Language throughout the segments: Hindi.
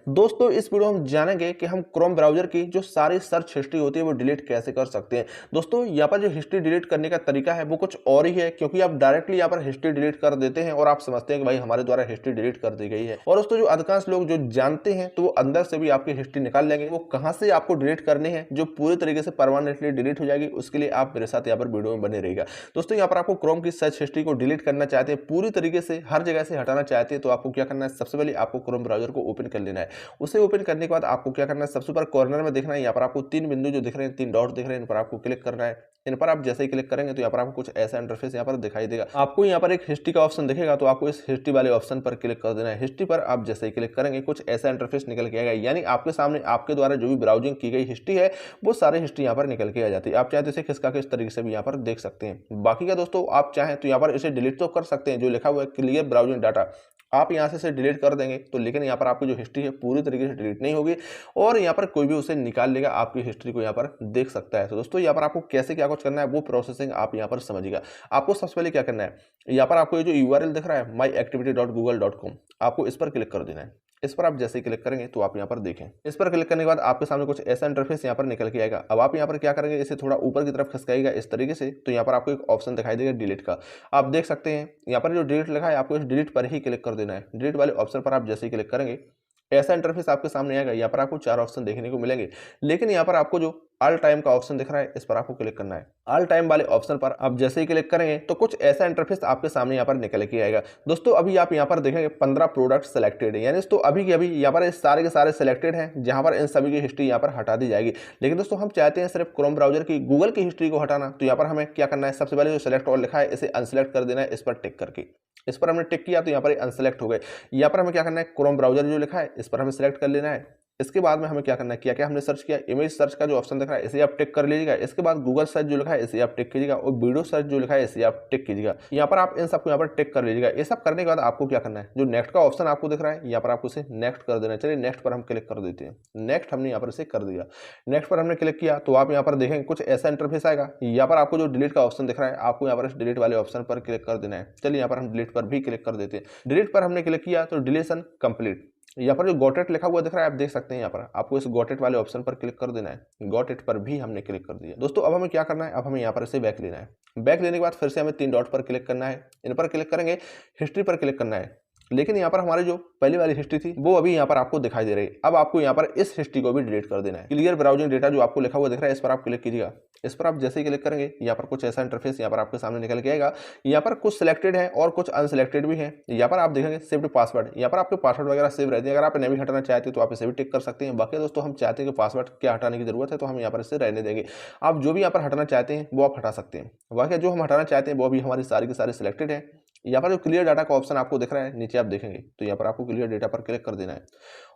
दोस्तों इस वीडियो में हम जानेंगे कि हम क्रोम ब्राउजर की जो सारी सर्च हिस्ट्री होती है वो डिलीट कैसे कर सकते हैं। दोस्तों यहाँ पर जो हिस्ट्री डिलीट करने का तरीका है वो कुछ और ही है, क्योंकि आप डायरेक्टली यहाँ पर हिस्ट्री डिलीट कर देते हैं और आप समझते हैं कि भाई हमारे द्वारा हिस्ट्री डिलीट कर दी गई है। और दोस्तों जो अधिकांश लोग जो जानते हैं तो वो अंदर से भी आपकी हिस्ट्री निकाल लेंगे। वो कहाँ से आपको डिलीट करनी है जो पूरी तरीके से परमानेंटली डिलीट हो जाएगी, उसके लिए आप मेरे साथ यहाँ पर वीडियो में बने रहेगा। दोस्तों यहाँ पर आपको क्रोम की सर्च हिस्ट्री को डिलीट करना चाहते हैं, पूरी तरीके से हर जगह से हटाना चाहते हैं, तो आपको क्या करना है, सबसे पहले आपको क्रोम ब्राउजर को ओपन कर लेना है। उसे ओपन करने के बाद आपको क्या करना है, सबसे ऊपर कॉर्नर में देखना है, यहाँ पर आपको 3 बिंदु जो दिख रहे हैं, 3 डॉट दिख रहे हैं, इन पर आपको क्लिक करना है। इन पर आप जैसे ही क्लिक करेंगे तो यहाँ पर आपको कुछ ऐसा इंटरफेस यहाँ पर दिखाई देगा। आपको यहाँ पर एक हिस्ट्री का ऑप्शन दिखेगा, तो आपको इस हिस्ट्री वाले ऑप्शन पर क्लिक कर देना है। हिस्ट्री पर आप जैसे ही क्लिक करेंगे कुछ ऐसा इंटरफेस निकल के आएगा, यानी आपके सामने आपके द्वारा जो भी ब्राउजिंग की गई हिस्ट्री है वो सारी हिस्ट्री यहाँ पर निकल के आ जाती है। आप चाहे तो इसे खिसका के इस तरीके से भी यहाँ पर देख सकते हैं। बाकी का दोस्तों आप चाहें तो यहाँ पर इसे डिलीट तो कर सकते हैं, जो लिखा हुआ है क्लियर ब्राउजिंग डाटा, आप यहाँ से इसे डिलीट कर देंगे तो, लेकिन यहाँ पर आपकी जो हिस्ट्री है पूरी तरीके से डिलीट नहीं होगी और यहाँ पर कोई भी उसे निकाल लेगा, आपकी हिस्ट्री को यहाँ पर देख सकता है। तो दोस्तों यहाँ पर आपको कैसे क्या कुछ करना है वो प्रोसेसिंग आप यहाँ पर समझिएगा। आपको सबसे पहले क्या करना है, यहाँ पर आपको ये जो URL दिख रहा है myactivity.google.com, आपको इस पर क्लिक कर देना है। इस पर आप जैसे ही क्लिक करेंगे तो आप यहाँ पर देखें, इस पर क्लिक करने के बाद आपके सामने कुछ ऐसा इंटरफेस यहाँ पर निकल के आएगा। अब आप यहाँ पर क्या करेंगे, इसे थोड़ा ऊपर की तरफ खिसकाइएगा इस तरीके से, तो यहाँ पर आपको एक ऑप्शन दिखाई देगा डिलीट का। आप देख सकते हैं यहाँ पर जो डिलीट लिखा है, आपको इस डिलीट पर ही क्लिक कर देना है। डिलीट वाले ऑप्शन पर आप जैसे ही क्लिक करेंगे ऐसा इंटरफेस आपके सामने आएगा। यहाँ पर आपको 4 ऑप्शन देखने को मिलेंगे, लेकिन यहाँ पर आपको जो ऑल टाइम का ऑप्शन दिख रहा है इस पर आपको क्लिक करना है। ऑल टाइम वाले ऑप्शन पर आप जैसे ही क्लिक करेंगे तो कुछ ऐसा इंटरफेस आपके सामने यहाँ पर निकल के आएगा। दोस्तों अभी आप यहाँ पर देखेंगे 15 प्रोडक्ट सेलेक्टेड है, यानी दोस्तों अभी के अभी यहाँ पर सारे के सारे सेलेक्टेड हैं, जहाँ पर इन सभी की हिस्ट्री यहाँ पर हटा दी जाएगी। लेकिन दोस्तों हम चाहते हैं सिर्फ क्रोम ब्राउजर की, गूगल की हिस्ट्री को हटाना, तो यहाँ पर हमें क्या करना है, सबसे पहले जो सेलेक्ट ऑल लिखा है इसे अनसेलेक्ट कर देना है। इस पर टिक करके, इस पर हमने टिक किया तो यहाँ पर अनसेलेक्ट हो गए। यहाँ पर हमें क्या करना है, क्रोम ब्राउजर जो लिखा है इस पर हमें सेलेक्ट कर लेना है। इसके बाद में हमें क्या करना है, क्या क्या हमने सर्च किया, इमेज सर्च का जो ऑप्शन दिख रहा है इसे आप टिक कर लीजिएगा। इसके बाद गूगल सर्च जो लिखा है इसे आप टिक कीजिएगा और वीडियो सर्च जो लिखा है इसे आप टिक कीजिएगा। यहाँ पर आप इन सबको यहाँ पर टिक कर लीजिएगा। ये सब करने के बाद आपको क्या करना है, जो नेक्स्ट का ऑप्शन आपको दिख रहा है यहाँ पर आपको इसे नेक्स्ट कर देना है। चलिए नेक्स्ट पर हम क्लिक कर देते हैं। नेक्स्ट हमने यहाँ पर इसे कर दिया। नेक्स्ट पर हमने क्लिक किया तो आप यहाँ पर देखेंगे कुछ ऐसा इंटरफेस आएगा। यहाँ पर आपको जो डिलीट का ऑप्शन दिख रहा है आपको यहाँ पर इस डिलीट वाले ऑप्शन पर क्लिक कर देना है। चलिए यहाँ पर हम डिलीट पर भी क्लिक कर देते हैं। डिलीट पर हमने क्लिक किया तो डिलीशन कंप्लीट। यहाँ पर जो गॉट इट लिखा हुआ दिख रहा है आप देख सकते हैं, यहाँ पर आपको इस गॉट इट वाले ऑप्शन पर क्लिक कर देना है। गॉट इट पर भी हमने क्लिक कर दिया। दोस्तों अब हमें क्या करना है, अब हमें यहाँ पर इसे बैक लेना है। बैक लेने के बाद फिर से हमें 3 डॉट पर क्लिक करना है। इन पर क्लिक करेंगे, हिस्ट्री पर क्लिक करना है। लेकिन यहाँ पर हमारी जो पहली वाली हिस्ट्री थी वो अभी यहाँ पर आपको दिखाई दे रही है। अब आपको यहाँ पर इस हिस्ट्री को भी डिलीट कर देना है। क्लियर ब्राउजिंग डेटा जो आपको लिखा हुआ दिख रहा है इस पर आप क्लिक कीजिएगा। इस पर आप जैसे ही क्लिक करेंगे यहाँ पर कुछ ऐसा इंटरफेस यहाँ पर आपके सामने निकल के आएगा। यहाँ पर कुछ सिलेक्टेड है और कुछ अनसिलेक्टेड भी है। यहाँ पर आप देखेंगे सेव्ड पासवर्ड, यहाँ पर आपके पासवर्ड वगैरह सेव रहते हैं। अगर आप इन्हें भी हटाना चाहते हैं तो आप इसे भी टिक कर सकते हैं। बाकी दोस्तों हम चाहते हैं कि पासवर्ड क्या हटाने की जरूरत है तो हम यहाँ पर इसे रहने देंगे। आप जो भी यहाँ पर हटाना चाहते हैं वो आप हटा सकते हैं। बाकी जो हम हटाना चाहते हैं वो भी हमारी सारी की सारी सिलेक्टेड है। यहाँ पर जो क्लियर डाटा का ऑप्शन आपको दिख रहा है नीचे आप देखेंगे तो यहाँ पर आपको क्लियर डेटा पर क्लिक कर देना है।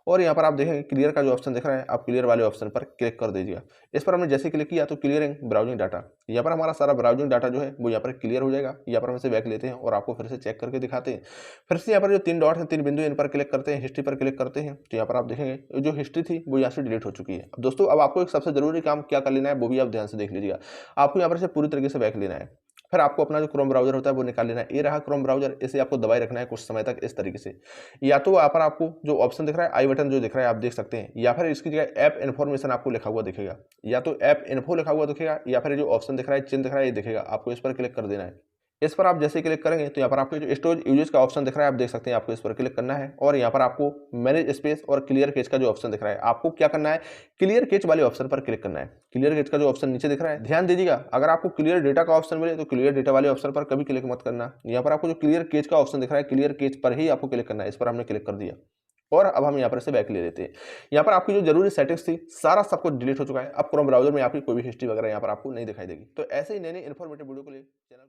और यहाँ पर आप देखेंगे क्लियर का जो ऑप्शन दिख रहा है आप क्लियर वाले ऑप्शन पर क्लिक कर दीजिएगा। इस पर हमने जैसे क्लिक किया तो क्लियरिंग ब्राउजिंग डाटा, यहाँ पर हमारा सारा ब्राउजिंग डाटा जो है वो यहाँ पर क्लियर हो जाएगा। यहाँ पर हम इसे बैक लेते हैं और आपको फिर से चेक करके दिखाते हैं। फिर से यहाँ पर जो 3 डॉट है 3 बिंदु इन पर क्लिक करते हैं, हिस्ट्री पर क्लिक करते हैं तो यहाँ पर आप देखेंगे जो हिस्ट्री थी वो यहाँ से डिलीट हो चुकी है। अब दोस्तों अब आपको एक सबसे जरूरी काम क्या कर लेना है वो भी आप ध्यान से देख लीजिएगा। आपको यहाँ पर से पूरी तरीके से बैक लेना है। फिर आपको अपना जो क्रोम ब्राउजर होता है वो निकाल लेना है। ये रहा क्रोम ब्राउजर, इसे आपको दबाए रखना है कुछ समय तक इस तरीके से। या तो यहाँ पर आपको जो ऑप्शन दिख रहा है आई बटन जो दिख रहा है आप देख सकते हैं, या फिर इसकी जगह ऐप इन्फॉर्मेशन आपको लिखा हुआ दिखेगा। या तो ऐप इन्फो लिखा हुआ दिखेगा या फिर जो ऑप्शन दिख रहा है चिन्ह दिख रहा है ये दिखेगा। आपको इस पर क्लिक कर देना है। इस पर आप जैसे क्लिक करेंगे तो यहाँ पर आपको जो स्टोरेज यूजेस का ऑप्शन दिख रहा है आप देख सकते हैं, आपको इस पर क्लिक करना है। और यहाँ पर आपको मैनेज स्पेस और क्लियर कैच का जो ऑप्शन दिख रहा है आपको क्या करना है, क्लियर कैच वाले ऑप्शन पर क्लिक करना है। क्लियर कैच का जो ऑप्शन नीचे दिख रहा है ध्यान दीजिएगा, अगर आपको क्लियर डेटा का ऑप्शन मिले तो क्लियर डेटा वाले ऑप्शन पर कभी क्लिक मत करना। यहाँ पर आपको जो क्लियर कैच का ऑप्शन दिख रहा है क्लियर कैच पर ही आपको क्लिक करना है। इस पर हमने क्लिक कर दिया और अब हम यहाँ पर से बैक ले लेते हैं। यहाँ पर आपकी जो जरूरी सेटिंग्स थी सारा सब कुछ डिलीट हो चुका है। अब क्रोम ब्राउजर में आपकी कोई भी हिस्ट्री वगैरह यहाँ पर आपको नहीं दिखाई देगी। तो ऐसे ही नई नई इन्फॉर्मेटिव वीडियो के लिए चैनल